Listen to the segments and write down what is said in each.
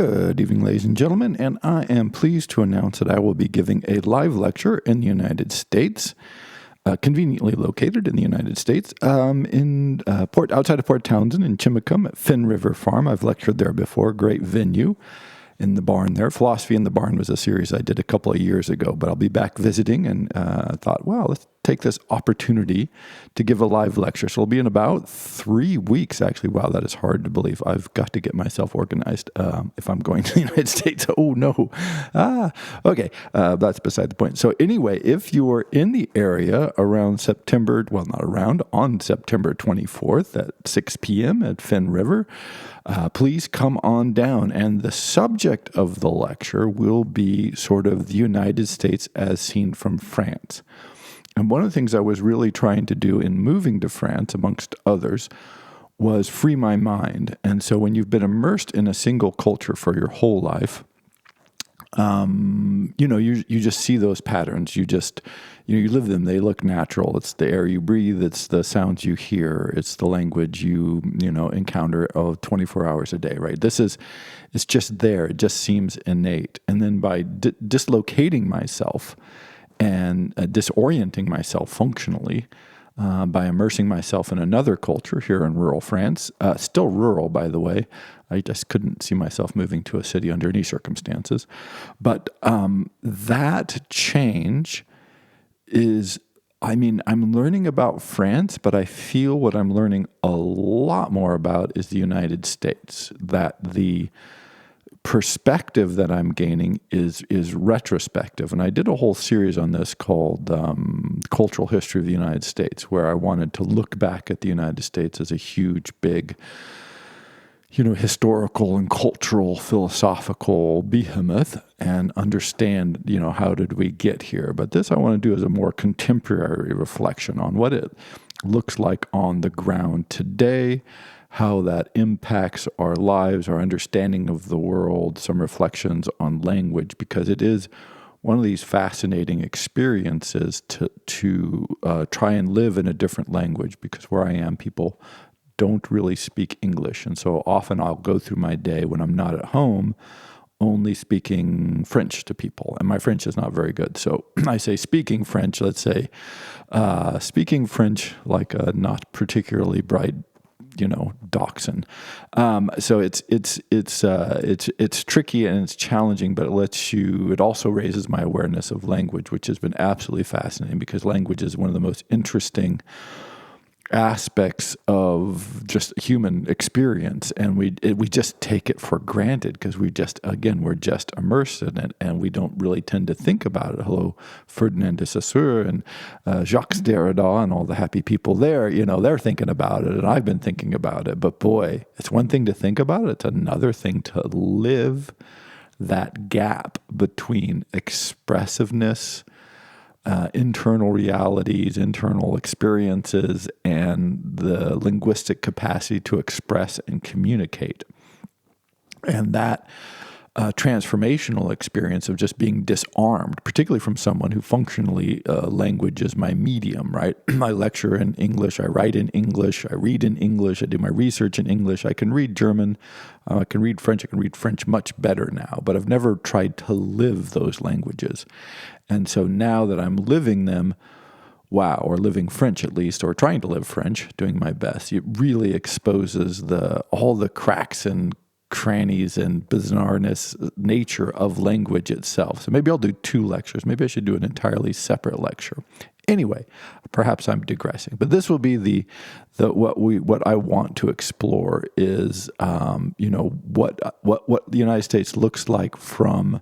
Good evening, ladies and gentlemen, and I am pleased to announce that I will be giving a live lecture in the United States, conveniently located in the United States, outside of Port Townsend in Chimacum at Finn River Farm. I've lectured there before, great venue in the barn there. Philosophy in the Barn was a series I did a couple of years ago, but I'll be back visiting and thought, well, let's take this opportunity to give a live lecture. So it'll be in about 3 weeks, actually. Wow, that is hard to believe. I've got to get myself organized if I'm going to the United States. Oh, no. Okay, that's beside the point. So anyway, if you are in the area around on September 24th at 6 p.m. at Finn River, please come on down. And the subject of the lecture will be sort of the United States as seen from France. And one of the things I was really trying to do in moving to France, amongst others, was free my mind. And so when you've been immersed in a single culture for your whole life, you just see those patterns. You live them. They look natural. It's the air you breathe. It's the sounds you hear. It's the language you encounter 24 hours a day, right? It's just there. It just seems innate. And then by dislocating myself and disorienting myself functionally, by immersing myself in another culture here in rural France, still rural, by the way. I just couldn't see myself moving to a city under any circumstances. But that change I'm learning about France, but I feel what I'm learning a lot more about is the United States, that the perspective that I'm gaining is retrospective. And I did a whole series on this called Cultural History of the United States, where I wanted to look back at the United States as a huge, big, historical and cultural, philosophical behemoth and understand, how did we get here? But this I want to do as a more contemporary reflection on what it looks like on the ground today, how that impacts our lives, our understanding of the world, some reflections on language, because it is one of these fascinating experiences to try and live in a different language, because where I am, people don't really speak English. And so often I'll go through my day when I'm not at home only speaking French to people. And my French is not very good. So I say speaking French, let's say speaking French like a not particularly bright dachshund. So it's tricky and it's challenging, but it also raises my awareness of language, which has been absolutely fascinating, because language is one of the most interesting aspects of just human experience, and we just take it for granted because we're just immersed in it, and we don't really tend to think about it. Hello, Ferdinand de Saussure and Jacques Derrida and all the happy people there, they're thinking about it, and I've been thinking about it. But boy, it's one thing to think about it, it's another thing to live that gap between expressiveness, internal realities, internal experiences, and the linguistic capacity to express and communicate. And that transformational experience of just being disarmed, particularly from someone who functionally language is my medium, right? I lecture in English, I write in English, I read in English, I do my research in English, I can read German, I can read French much better now, but I've never tried to live those languages. And so now that I'm living them, or living French at least, or trying to live French, doing my best, it really exposes all the cracks and crannies and bizarreness nature of language itself. So maybe I'll do 2 lectures. Maybe I should do an entirely separate lecture. Anyway, perhaps I'm digressing, but this will be what I want to explore is what the United States looks like from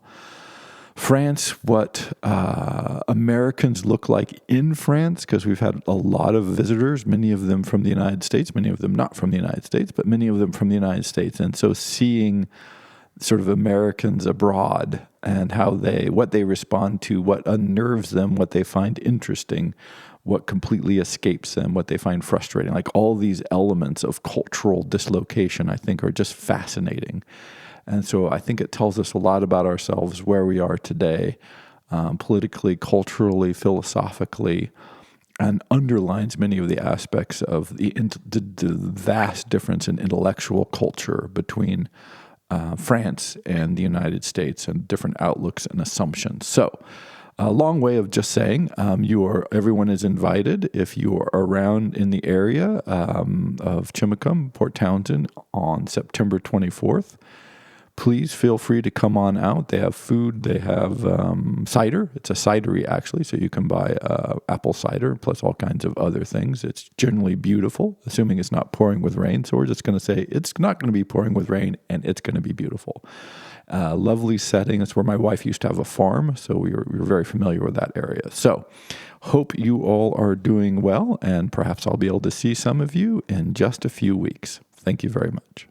France, what Americans look like in France, because we've had a lot of visitors, many of them from the United States, many of them not from the United States, but many of them from the United States. And so seeing sort of Americans abroad and what they respond to, what unnerves them, what they find interesting, what completely escapes them, what they find frustrating, like all these elements of cultural dislocation, I think are just fascinating. And so I think it tells us a lot about ourselves, where we are today, politically, culturally, philosophically, and underlines many of the aspects of the vast difference in intellectual culture between France and the United States and different outlooks and assumptions. So, a long way of just saying everyone is invited if you are around in the area of Chimacum, Port Townsend on September 24th. Please feel free to come on out. They have food. They have cider. It's a cidery, actually, so you can buy apple cider plus all kinds of other things. It's generally beautiful, assuming it's not pouring with rain. So we're just going to say it's not going to be pouring with rain, and it's going to be beautiful. Lovely setting. It's where my wife used to have a farm, so we were very familiar with that area. So hope you all are doing well, and perhaps I'll be able to see some of you in just a few weeks. Thank you very much.